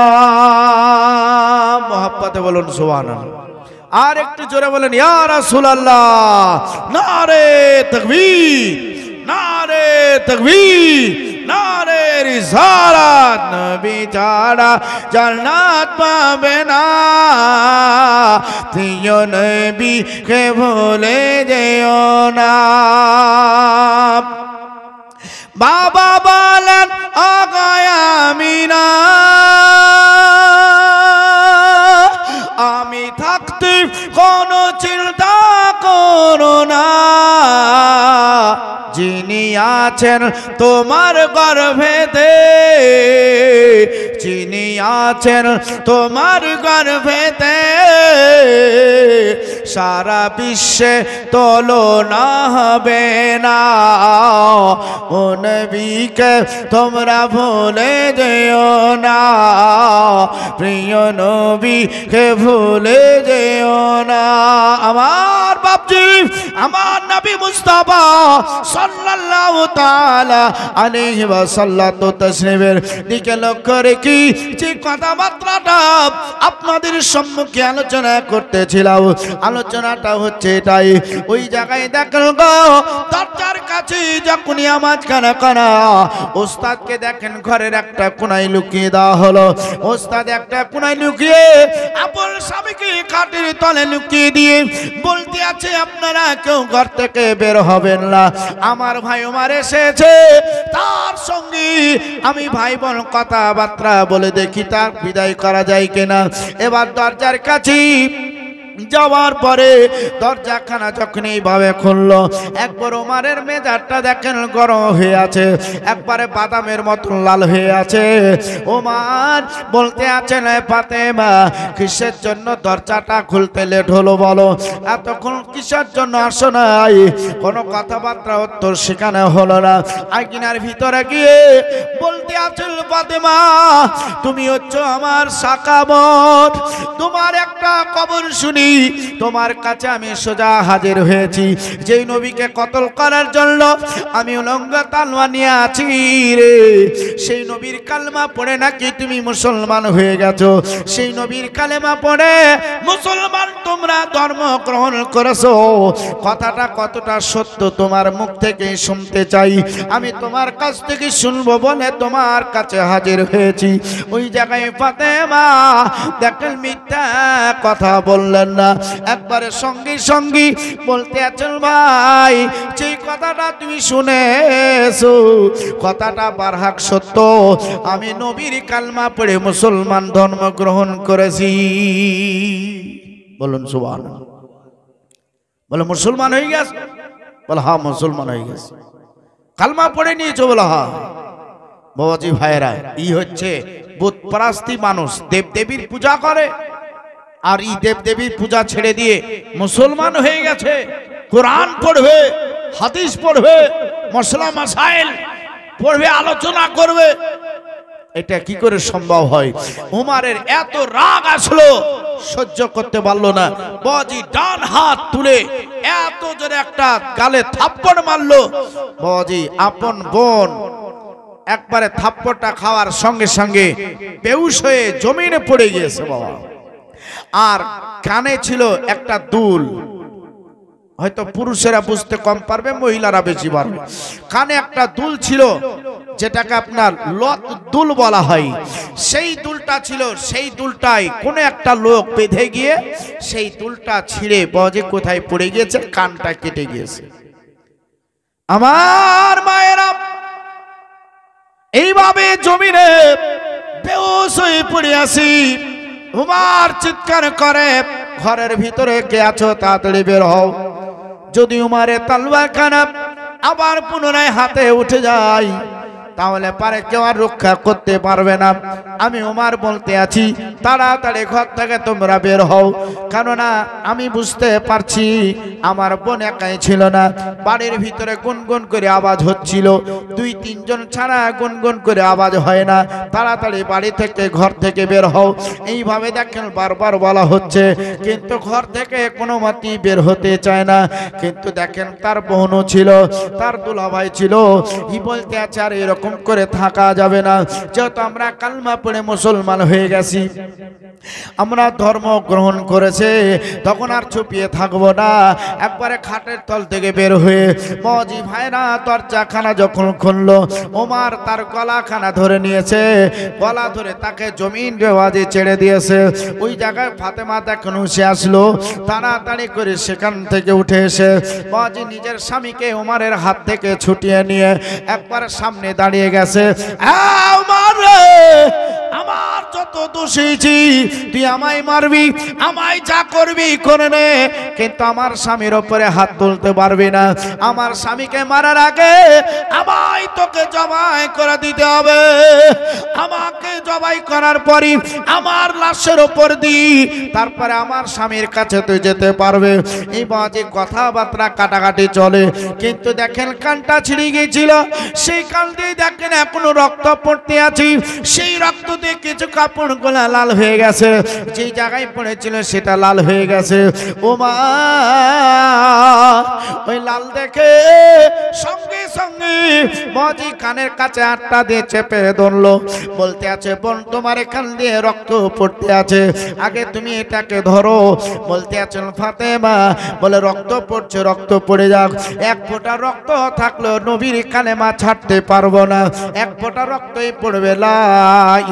মোহাব্বতে বলুন সুবহানাল্লাহ। আর একটু জোরে বলেন ইয়া রাসূলুল্লাহ। নারে তাকবীর, নারে তাকবীর, নারে রিসালাত। নবী ছাড়া জান্নাত পাবে না, প্রিয় নবীকে ভুলে যেও না। বাবা বলেন ওগো আমিনা, আমি থাকতে কোনো চিন্তা করো না, যিনি আছেন তোমার গর্ভেতে, যিনি আছেন তোমার গর্ভেতে, সারা বিশ্বে তুলনা হবে না। ও নবীকে তোমরা ভুলে যেও না, প্রিয় নবীকে ভুলে যেও না। আমার বাপজি, আমার নবী মুস্তাফা সাল্লাল্লাহু তাআলা আলাইহি ওয়াসাল্লাম তাশরীফের দিকে লক্ষ্য রেখে যে কথাবার্তাটা আপনাদের সম্মুখে আলোচনা করতেছিলাম, আলোচনাটা হচ্ছে এটাই। ওই জায়গায় দেখেন গো, দরজার কাছে যখনই আওয়াজ কানা কানা, ওস্তাদকে দেখেন ঘরের একটা কোনায় লুকিয়ে দেওয়া হলো। ওস্তাদ একটা কোনায় লুকিয়ে আপন স্বামীকে খাটের তলে লুকিয়ে দিয়ে বলতে আছে, আপনারা কেউ ঘর থেকে বের হবেন না, আমার ভাই ওমর এসেছে, তার সঙ্গে আমি ভাই বোন কথাবার্তা বলে দেখি তার বিদায় করা যায় কিনা। এবার দরজার কাছে যাওয়ার পরে দরজাখানা যখন এইভাবে খুললো, একবার ওমরের মেজাজটা দেখেন গরম হয়ে আছে, একবারে বাদামের মতন লাল হয়ে আছে। ওমর বলতে আছেন, ফাতেমা কিসের জন্য দরজাটা খুলতে লেট হলো বলো, এতক্ষণ কিসের জন্য আসো নাই? কোনো কথাবার্তা উত্তর সেখানে হলো না। আয়নার ভিতরে গিয়ে বলতে আছেন, ফাতেমা তুমি হচ্ছে আমার সাকাবত, তোমার একটা কবর শুনি তোমার কাছে আমি সোজা হাজির হয়েছি। যেই নবীকে কতল করার জন্য আমি উলঙ্গ তালওয়ার নিয়ে আছি রে, সেই নবীর কালেমা পড়ে নাকি তুমি মুসলমান হয়ে গেছো, সেই নবীর কালেমা পড়ে মুসলমান তোমরা ধর্ম গ্রহণ করেছো। কথাটা কতটা সত্য তোমার মুখ থেকে শুনতে চাই, আমি তোমার কাছ থেকে শুনবো বলে তোমার কাছে হাজির হয়েছি। ওই জায়গায় ফাতেমা দেখেন মিথ্যা কথা বললেন না, একবারে সঙ্গে সঙ্গে বলতে আছেন, ভাই যে কথাটা তুমি শুনেছো কথাটা বারহাক সত্য, আমি নবীর কালমা পড়ে মুসলমান ধর্ম গ্রহণ করেছি। বলুন সুবহানাল্লাহ। বলে মুসলমান হয়ে গেছে? বলে হ্যাঁ মুসলমান হয়ে গেছে। কালমা পড়ে নিয়েছো? বলে হ্যাঁ। বাবাজি ভাইরা, ই হচ্ছে বুতপরাস্তি মানুষ, দেবদেবীর পূজা করে, আর এই দেবদেবীর পূজা ছেড়ে দিয়ে মুসলমান হয়ে গেছে। কোরআন পড়বে, হাদিস পড়বে, মশলা মাসাইল পড়বে, আলোচনা করবে, এটা কি করে সম্ভব হয়? উমারের এত রাগ আসলো, সহ্য করতে পারলো না, বাবাজি ডান হাত তুলে এত জোরে একটা গালে থাপ্পড় মারলো। বাবাজি আপন বোন একবারে থাপ্পড়টা খাওয়ার সঙ্গে সঙ্গে বেহুশ হয়ে জমিনে পড়ে গিয়েছে বাবা। আর কানে ছিল একটা দুল, হয়তো পুরুষেরা বুঝতে কম পারবে, মহিলারা বেশি পারবে। কানে একটা দুল ছিল, যেটাকে আপনার লত দুল বলা হয়, সেই দুলটা ছিল। সেই দুলটাই কোনো একটা লোক বেঁধে গিয়ে সেই দুলটা ছিঁড়ে বাজে কোথায় পড়ে গিয়েছে, কানটা কেটে গিয়েছে। আমার মায়েরা এইভাবে জমিনে বেহুশ হয়ে পড়ে আসি। উমার চিৎকার করে, ঘরের ভিতরে কে আছো তাড়াতাড়ি বের হও। যদি উমারের তলোয়ার খানা আবার পুনরায় হাতে উঠে যায়, তাহলে পারে কেউ আর রক্ষা করতে পারবে না। আমি উমার বলতে আছি, তাড়াতাড়ি ঘর থেকে তোমরা বের হও, কেননা আমি বুঝতে পারছি আমার বোন একাই ছিল না, বাড়ির ভিতরে গুনগুন করে আওয়াজ হচ্ছিল, 2-3 জন ছাড়া গুনগুন করে আওয়াজ হয় না। তাড়াতাড়ি বাড়ি থেকে ঘর থেকে বের হও। এইভাবে দেখেন বারবার বলা হচ্ছে, কিন্তু ঘর থেকে কোনো মতেই বের হতে চায় না। কিন্তু দেখেন তার বোনও ছিল, তার দুলাভাই ছিল, ই বলতে আছে আর এরকম এরকম করে থাকা যাবে না। যেহেতু আমরা কালমা পড়ে মুসলমান হয়ে গেছি, আমরা ধর্ম গ্রহণ করেছে, তখন আর চুপিয়ে থাকবো না। একবারে খাটের তল থেকে বের হয়ে মজি ভাইরা দরজাখানা যখন খুললো, ওমর তার গলাখানা ধরে নিয়েছে, গলা ধরে তাকে জমিন রেওয়াজে ছেড়ে দিয়েছে। ওই জায়গায় ফাতেমা দেখুন উঠে আসলো, তাড়াতাড়ি করে সেখান থেকে উঠে এসে মজি নিজের স্বামীকে ওমরের হাত থেকে ছুটিয়ে নিয়ে একবার সামনে দাঁড়িয়ে গেছে। ওমর রে, আমার যত দোষীছি তুই আমায় মারবি, আমায় যা করবি করে নে, কিন্তু আমার স্বামীর উপরে হাত তুলতে পারবি না। আমার স্বামীকে মারার আগে আমায় তোকে জবাই করে দিতে হবে। আমাকে জবাই করার পরই আমার লাশের উপর দি, তারপরে আমার স্বামীর কাছে তুই যেতে পারবে। এই বাজে কথাবার্তা কাটাকাটি চলে, কিন্তু দেখেন কানটা ছিঁড়ে গিয়েছিল, সেই কান দিয়ে দেখেন এখনো রক্ত পড়তে আছে। সেই রক্ত দিয়ে কিছু কাপড় গোলা লাল হয়ে গেছে, যেই জায়গায় পড়েছিল সেটা লাল হয়ে গেছে। ও মা, ওই লাল দেখে সঙ্গে সঙ্গে মজি কানের কাছে আটটা দিয়ে চেপে ধরলো, বলতে আছে বোন তোমার এখান দিয়ে রক্ত পড়তে আছে, আগে তুমি এটাকে ধরো। বলতে আছেন ফাতেমা, বলে রক্ত পড়ছে, রক্ত পড়ে যাক, এক ফোঁটা রক্ত থাকলো নবীর কালেমা ছাড়তে পারবো না, এক ফোঁটা রক্তই পড়বে লা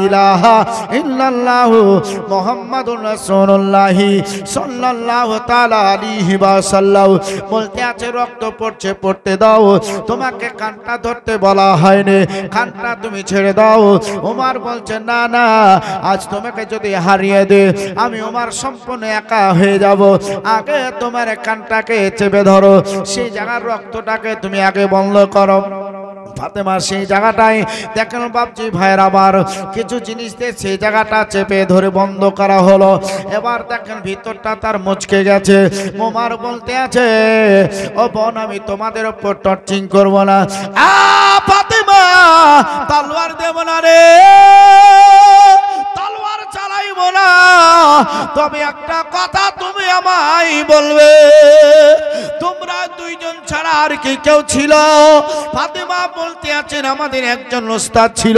ইলাহা ইল্লাল্লাহু মুহাম্মাদুর রাসূলুল্লাহ সাল্লাল্লাহু তাআলা আলাইহি ওয়াসাল্লাম। বলতে আছে রক্ত পড়ছে, পড়তে দাও, তোমাকে কানটা ধরতে বলা হয়নি, কানটা তুমি ছেড়ে দাও। ওমর বলছে না না, আজ তোমাকে যদি হারিয়ে দে আমি ওমর সম্পূর্ণ একা হয়ে যাব, আগে তোমার কানটাকে চেপে ধরো, সেই জায়গার রক্তটাকে তুমি আগে বন্ধ করো। ফাতেমা সেই জায়গাটায় দেখেন বাপজি ভাইয়ের আবার কিছু জিনিস দিয়ে সেই জায়গাটা চেপে ধরে বন্ধ করা হলো। এবার দেখেন ভিতরটা তার মুচকে গেছে। ওমর বলতে আছে ও বোন আমি তোমাদের উপর টর্চিং করবো না। ফাতেমা তলোয়ার দেব না রে, তলোয়ার চালাইব না, তবে একটা কথা তুমি আমায় বলবে, তোমরা দুইজন ছাড়া আর কি কেউ ছিল? ফাতেমা বলতে আছেন আমাদের একজন ওস্তাদ ছিল।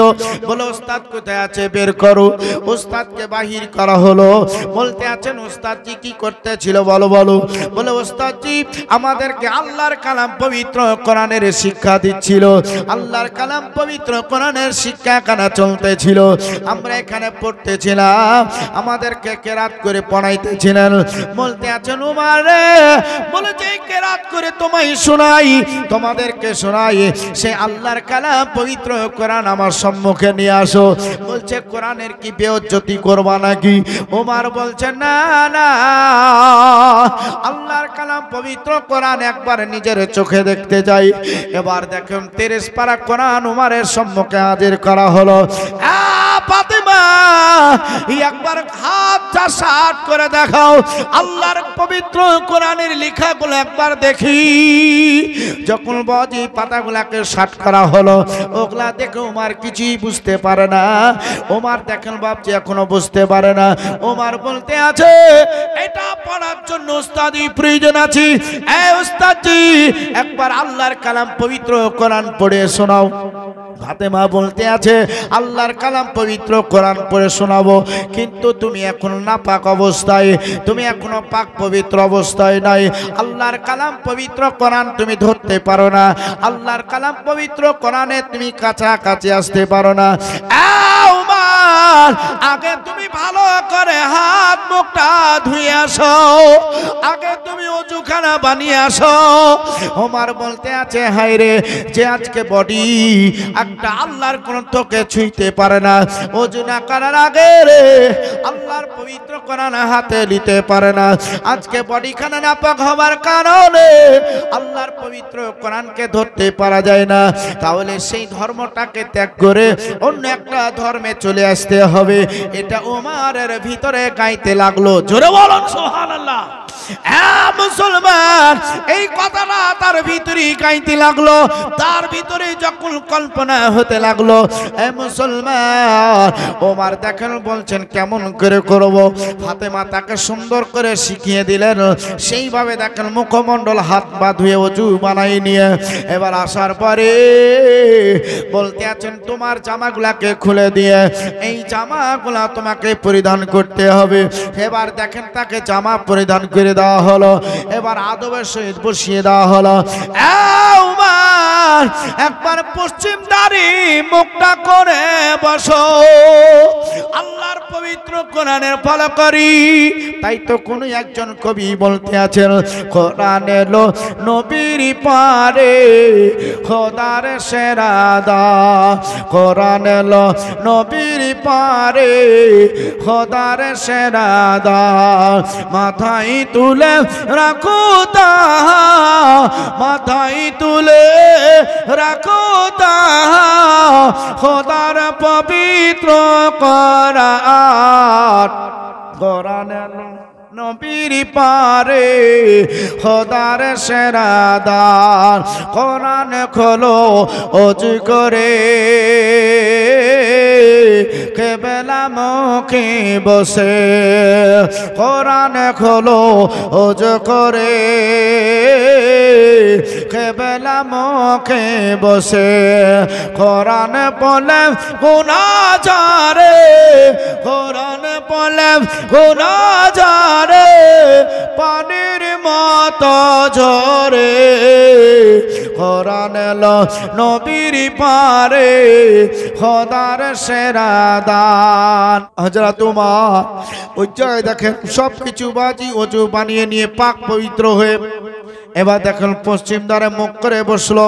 বলে ওস্তাদ কোথায় আছে বের করো। ওস্তাদকে বাহির করা হলো। বলতে আছেন ওস্তাদজি কি করতেছিল বলো বলো। বলে ওস্তাদজি আমাদেরকে আল্লাহর কালাম পবিত্র কোরআনের শিক্ষা দিচ্ছিল, আল্লাহর কালাম পবিত্র কোরআনের শিক্ষা কানা চলতেছিল, আমরা এখানে পড়তেছিলাম, আমাদেরকে কেরাত করে পড়াইতেছিলেন। বলতে আছেন ওমর রে, বলে যে কেরাত করে তোমায় শোনাই, তোমাদেরকে শোনাই, সে আল্লাহর কালাম পবিত্র কোরআন আমার সম্মুখে নিয়ে আসো। বলছে কোরআনের কি বেইজ্জতি করবা নাকি? ওমর বলছে না না, আল্লাহর কালাম পবিত্র কোরআন একবার নিজের চোখে দেখতে যাই। এবার দেখুন 30 পারা কোরআন ওমরের সম্মুখে হাজির করা হলো। ফাতেমা একবার হাতটা সাট করে দেখাও, আল্লাহর পবিত্র কোরআনের লেখাগুলো একবার দেখি। যখন বাজি পাতাগুলাকে সাট করা হলো, ওগুলা দেখে ওমর কিছুই বুঝতে পারে না। ওমর দেখেন বাপজি এখনো বুঝতে পারে না। ওমর বলতে আছে এটা পড়ার জন্য উস্তাদি প্রয়োজন আছে। এই উস্তাদজি একবার আল্লাহর কালাম পবিত্র কোরআন পড়ে শোনাও। ফাতেমা বলতে আছে আল্লাহর কালাম পবিত্র কোরআন পড়ে শোনাবো, কিন্তু তুমি এখনো নাপাক অবস্থায়, তুমি এখনো পাক পবিত্র অবস্থায় নাই। আল্লাহর কালাম পবিত্র কোরআন তুমি ধরতে পারো না, আল্লাহর কালাম পবিত্র কোরআনে তুমি কাছাকাছি আসতে পারো না। আগে তুমি ভালো করে হাত মুখটা ধুয়ে আসো, আগে তুমি ওযুখানা বানিয়ে আসো। ওমর বলতে আছে হায় রে, যে আজকে বডি একটা আল্লাহর গ্রন্থকে ছুঁইতে পারে না, ওযু না করার আগে রে আল্লাহর পবিত্র কোরআন হাতে নিতে পারে না, আজকে বডিখানা নাপাক হবার কারণে আল্লাহর পবিত্র কোরআনকে ধরতে পারা যায় না। তাহলে সেই ধর্মটাকে ত্যাগ করে অন্য একটা ধর্মে চলে আসতে হবে। এটা ওমরের ভিতরে গাইতে লাগলো। জোরে বলুন সুবহানাল্লাহ। মুসলমান, এই কথাটা তার ভিতরে গাইতে লাগলো। তার ভিতরে যখন কল্পনা হতে লাগলো, এ মুসলমান, ওমর দেখেন বলছেন কেমন করে করব। ফাতেমা তাকে সুন্দর করে শিখিয়ে দিলেন। সেইভাবে দেখেন মুখমণ্ডল হাত পা ধুয়ে ওযু বানাই নিয়ে এবার আসার পরে বলতে আছেন তোমার জামাগুলাকে খুলে দিয়ে এই জামাগুলা তোমাকে পরিধান করতে হবে। এবার দেখেন তাকে জামা পরিধান করে দেওয়া হলো। এবার আদবের সহিত বসিয়ে দেওয়া হলো। একবার পশ্চিম দাঁড়ি মুখটা করে বসো, আল্লাহর পবিত্র কোরআনের ফলো করি। তাই তো কোন একজন কবি বলতে আছেন কোরআন এলো নবীর পারে খোদার সেরাদা, কোরআন এলো নবীর পারে খোদার সেরাদা, মাথায় তুলে রাখো তা, মাথায় তুলে রাখো তা খোদার পবিত্র কোরআন, কোরআন নবীর পারে খোদার সেরাদার, কোরআন খোলো ওযু করে কেবলা মুখে বসে, কোরআন খোলো ওযু করে কেবলা মুখে বসে, কোরআন পড়লে গুনাহ ঝরে, কোরআন পড়লে গুনাহ ঝরে পানির মতো ঝরে, কোরআন এলো নবীর পারে খোদার সেরাদান। হযরত ওমর ওই জায়গায় দেখেন সবকিছু বাজি ওযু বানিয়ে নিয়ে পাক পবিত্র হয়ে এবার দেখেন পশ্চিম দ্বারে মুখ করে বসলো।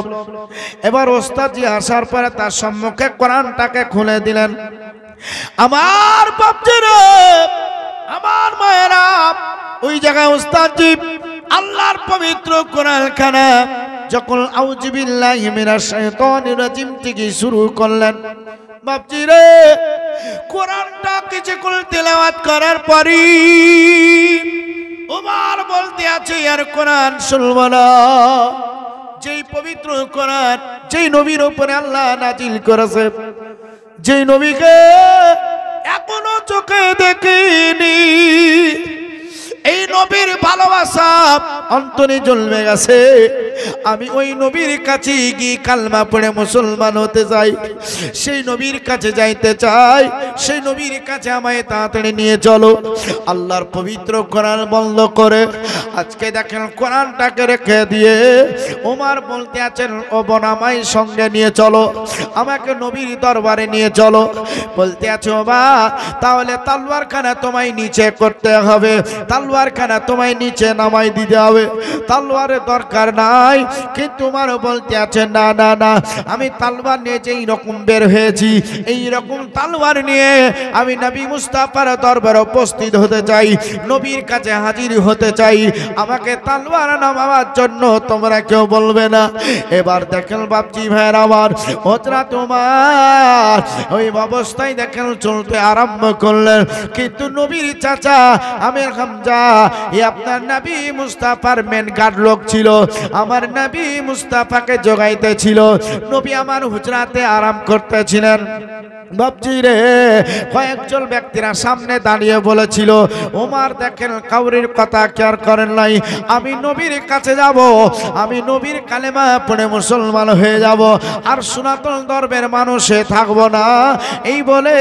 এবার ওস্তাদজি আসার পরে তার সম্মুখে কোরআনটাকে খুলে দিলেন। আমার বাপজিরা, আমার মায়েরা, ওই জায়গায় ওস্তাদজি আল্লাহর পবিত্র কোরআন খানা যখন আউযু বিল্লাহি মিনাশ শাইতানির রাজিম থেকে শুরু করলেন, বাপজিরা কোরআনটা কিছুক্ষণ তেলাওয়াত করার পরই ওমর বলতে আছে আর কোরআন শুনবো না। যেই পবিত্র কোরআন যেই নবীর উপরে আল্লাহ নাজিল করেছে, যেই নবীকে এখনো চোখে দেখিনি, এই নবীর ভালোবাসা অন্তরে জ্বলবে গেছে। আমি ওই নবীর কাছে গিয়ে কালমা পড়ে মুসলমান হতে চাই, সেই নবীর কাছে যাইতে চাই, সেই নবীর কাছে আমায় তাড়াতাড়ি নিয়ে চলো। আল্লাহর পবিত্র কোরআন বন্ধ করে আজকে দেখেন কোরআনটাকে রেখে দিয়ে ওমর বলতে আছেন ও বোন আমায় সঙ্গে নিয়ে চলো, আমাকে নবীর দরবারে নিয়ে চলো। বলতে আছে ও বা তাহলে তলোয়ারখানা তোমায় নিচে করতে হবে, তলোয়ারখানা তোমায় নিচে নামাই দিতে হবে, তলোয়ারের দরকার নাই। কিন্তু আমার বলতে আছে না না না, আমি তলোয়ার নিয়ে যেই রকম বের হয়েছি এই রকম তলোয়ার নিয়ে আমি নবী মুস্তাফার দরবারে উপস্থিত হতে চাই, নবীর কাছে হাজির হতে চাই, আমাকে তলোয়ার নামাবার জন্য তোমরা কেউ বলবে না। এবার দেখেন বাপজি ভাইয়ের আমার হযরত তোমার ওই অবস্থায় দেখেন চলতে আরম্ভ করলেন। কিন্তু নবীর চাচা আমির হামজা এই আপনার নবী মুস্তাফার মেন গার্ড লোক ছিল, আমার নবী মুস্তাফাকে জোগাইতেছিল, নবী আমার হুজরাতে আরাম করতেছিলেন। বাপজি রে কয়েকজন ব্যক্তিরা সামনে দাঁড়িয়ে বলেছিল ওমর দেখেন কাউরির কথা কেয়ার করেন নাই, আমি নবীর কাছে যাব, আমি নবীর কালেমা পড়ে মুসলমান হয়ে যাব, আর সনাতন ধর্মের মানুষে থাকবো না। এই বলে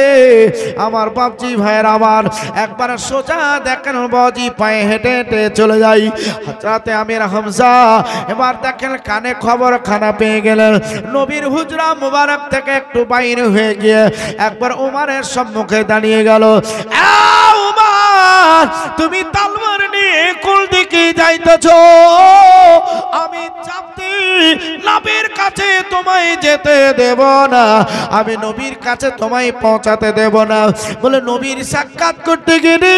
আমার বাপজি ভাইয়ের আমার একবার সোজা দেখেন বাজি পায়ে হেঁটে হেঁটে চলে যাই হযরতে আমির হামজা। এবার দেখেন কানে খবর খানা পেয়ে গেলেন নবীর হুজরা মুবারক থেকে একটু বাইরে হয়ে গিয়ে একবার ওমরের সম্মুখে দাঁড়িয়ে গেল। ওমর তুমি তলোয়ার নিয়ে কোন দিকে যাইতেছো? আমি চাপতে নবীর কাছে তোমায় যেতে দেব না, আমি নবীর কাছে তোমায় পৌঁছাতে দেব না। বলে নবীর সাক্ষাৎ করতে গেলে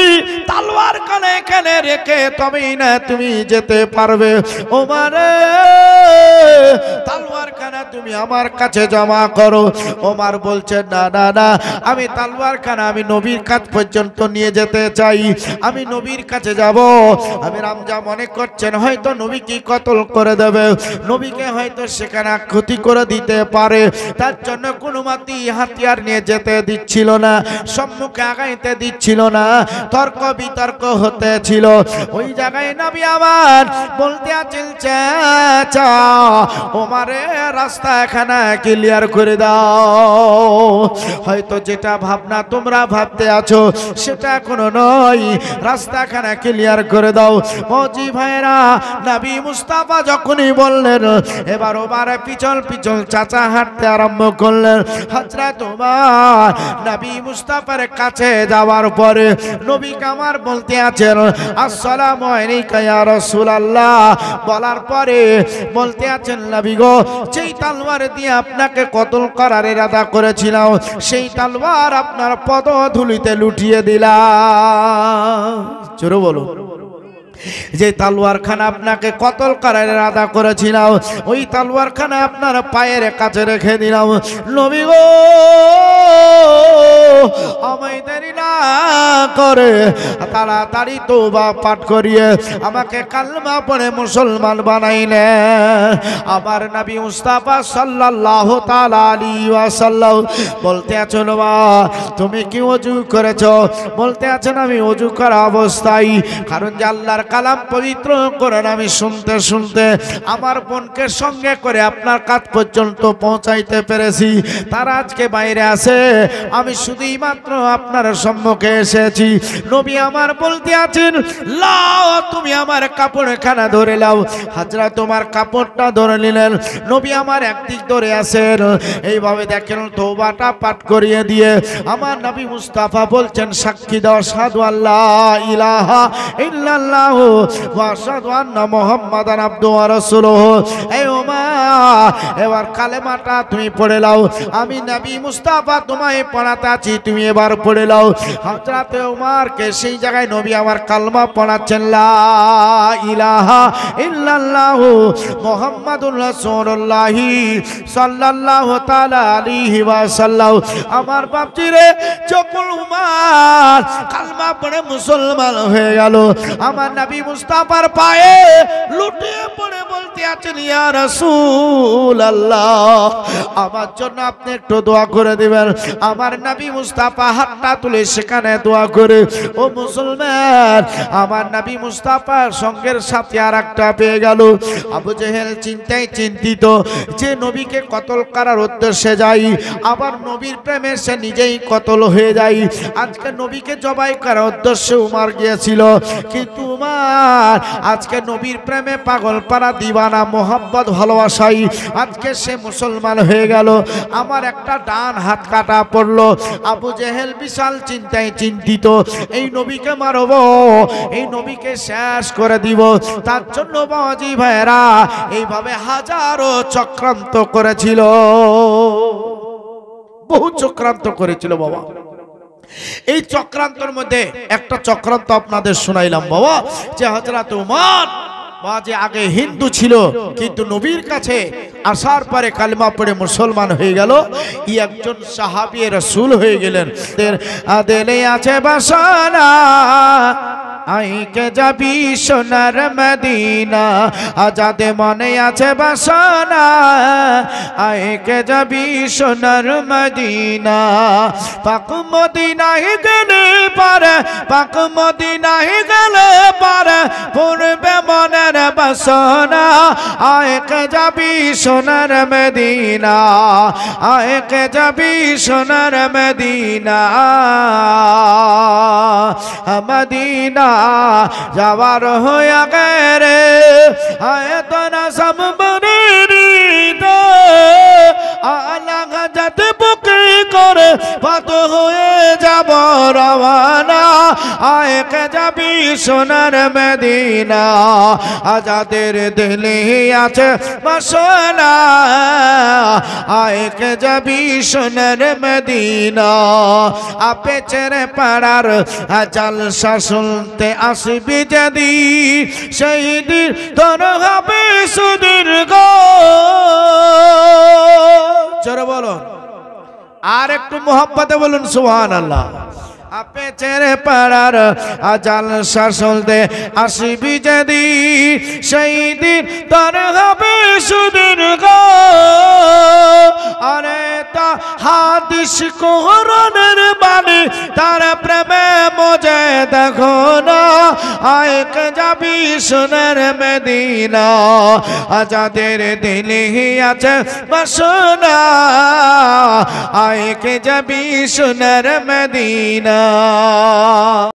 তলোয়ার কানে কানে রেখে তবেই না তুমি যেতে পারবে। ওমর তলোয়ার খানা তুমি আমার কাছে জমা করো। ওমর বলছেন না না না, আমি তলোয়ার খানা আমি নবীর কাছ পর্যন্ত নিয়ে যেতে চাই, আমি নবীর কাছে যাব। আমি রামজা মনে করছেন হয়তো নবীকে কতল করে দেবে, নবীকে হয়তো সেখানে ক্ষতি করে দিতে পারে, তার জন্য কোনো মতেই হাতিয়ার নিয়ে যেতে দিচ্ছিল না, সম্মুখে আগাইতে দিচ্ছিল না, তর্ক বিতর্ক হতেছিল। ওই জায়গায় নবী আমার বলতে আছেন চাচা ওমারে রাস্তা এখানে ক্লিয়ার করে দাও। হয়তো যেটা ভাবনা তোমরা ভাবতে আছো সেটা এখনো নয়, রাস্তা এখানে ক্লিয়ার করে দাও। মজি ভাইরা নবী মুস্তাফা যখনই বললেন এবার ওমারে পিছল পিছল চাচা হাঁটতে আরম্ভ করলেন। হযরত ওমর নবী মুস্তাফার কাছে যাওয়ার পরে নবী কামার বলতে আছেন আসসালামু আলাইকা ইয়া রাসূলুল্লাহ, বলার পরে বলতে আছেন নবী গো, যেই তলোয়ার দিয়ে আপনাকে কতল করার ইরাদা করেছিলাম সেই তলোয়ার আপনার পদধূলিতে লুটিয়ে দিলাম। জোরে বলো। যে তলোয়ার খানা আপনাকে কতল করার ইরাদা করেছিলাম ওই তলোয়ার খানা আপনার পায়ের কাছে রেখে দিলাম। নবী গো আমায় দেরি না করে তাড়াতাড়ি তওবা পাঠ করিয়ে আমাকে কালমা পড়ে মুসলমান বানাইলেন। আমার নবী মুস্তাফা সাল্লাল্লাহু তাআলা আলাইহি ওয়াসাল্লাম বলতে আছেন মা তুমি কি ওযু করেছো? বলতে আছেন আমি ওযু করা অবস্থায়, কারণ যে আল্লাহর কালাম পবিত্র কোরআন আমি শুনতে শুনতে আমার বোনকে সঙ্গে করে আপনার কাছ পর্যন্ত পৌঁছাইতে পেরেছি। তারা আজকে বাইরে আছে, আমি শুধুই মাত্র আপনার সম্মুখে এসেছি। নবী আমার বলতে আছেন লাও তুমি আমার কাপড়খানা ধরে লাও। হযরত তোমার কাপড়টা ধরে নিলেন, নবী আমার একদিক ধরে আছেন। এইভাবে দেখেন তওবাটা পাঠ করিয়ে দিয়ে আমার নবী মুস্তাফা বলছেন সাক্ষী দাও আশহাদু আল্লা ইলাহা ইল্লাল্লাহ ওয়া আশহাদু আন্না মুহাম্মাদান আবদুহু ওয়া রাসূলুহু। এই ওমর এবার কালেমাটা তুমি পড়ে নাও, আমি নবী মুস্তাফা তোমায় পড়াতে আছি, তুমি এবার পড়ে নাও। হযরত ওমরকে সেই জায়গায় নবী আমার কালমা পড়াচ্ছেন লা ইলাহা ইল্লাল্লাহ মুহাম্মাদুর রাসূলুল্লাহ সাল্লাল্লাহু তাআলা আলাইহি ওয়াসাল্লাম। আমার বাপজি রে যখন ওমর কালমা পড়ে মুসলমান হয়ে গেল, আমার নবী মুস্তাফার পায়ে লুটিয়ে পড়ে বলতে আছেন ইয়া রাসূলুল্লাহ আমার জন্য আপনি একটু দোয়া করে দিবেন। আমার নবী মুস্তাফা হাতটা তুলে সেখানে দোয়া করে ও মুসলমান আমার নবী মুস্তাফার সঙ্গের সাথে আর একটা পেয়ে গেল। আবু জেহেল চিন্তায় চিন্তিত যে নবীকে কতল করার উদ্দেশ্যে যাই, আবার নবীর প্রেমে সে নিজেই কতল হয়ে যায়। আজকে নবীকে জবাই করার উদ্দেশ্যে উমর গিয়েছিল, কিন্তু উমর আজকে নবীর প্রেমে পাগল পারা দিওয়ানা মোহাম্মদ ভালোবাসাই আজকে সে মুসলমান হয়ে গেল। আমার একটা ডান হাত কাটা পড়লো। আবু জেহেল বিশাল চিন্তায় চিন্তিত, এই নবীকে মারব, এই নবীকে শেষ করে দিব। তার জন্য বাজি ভাইরা এইভাবে হাজারো চক্রান্ত করেছিল, বহু চক্রান্ত করেছিল বাবা। এই চক্রান্তের মধ্যে একটা চক্রান্ত আপনাদের শোনাইলাম বাবা, যে হযরত ওমর বাজে আগে হিন্দু ছিল কিন্তু নবীর কাছে আসার পরে কালেমা পড়ে মুসলমান হয়ে গেল। ই একজন সাহাবী রাসূল হয়ে গেলেন। আদেলে আছে বাসনা আইকে যাবি সোনার মদিনা, আজাদে মনে আছে বাসনা আইকে যাবি সোনার মদিনা। পাক মদিনায় গেলে পারে, পাক মদিনায় গেলে পারে পূর্বে মনের বাসনা আইকে যাবি সোনার মদিনা, আইকে যাবি সোনার মদিনা। মদিনা যাওয়ার হয়ে গেরে আয়তনা সম্বরিত আলাগা যাতে বুকে করে পাত হয়ে যাব রওয়ানা আয় কে যাবি সোনার মদিনা যাদের দিলে আছে বাসনা আয় কে যাবি সোনার মদিনা আপে ছেড়ে পাড়ার জালসা শুনতে আসবি যদি সেই দিন তোর হবে সুদীর্ঘ জোরে বলো আর একটু মোহাব্বতে বলুন সুবহানাল্লাহ আপে ছেড়ে পাড়ার জালসা শুনতে আসবি যদি সেই দিন তোর হবে সুদীর্ঘ আরে তা হাদিস কোরআনের বাণী তার প্রেমে মজে দেখো না আয় কে যাবি সোনার মদিনা যাদের দিলে আছে বাসনা আয় কে যাবি সোনার মদিনা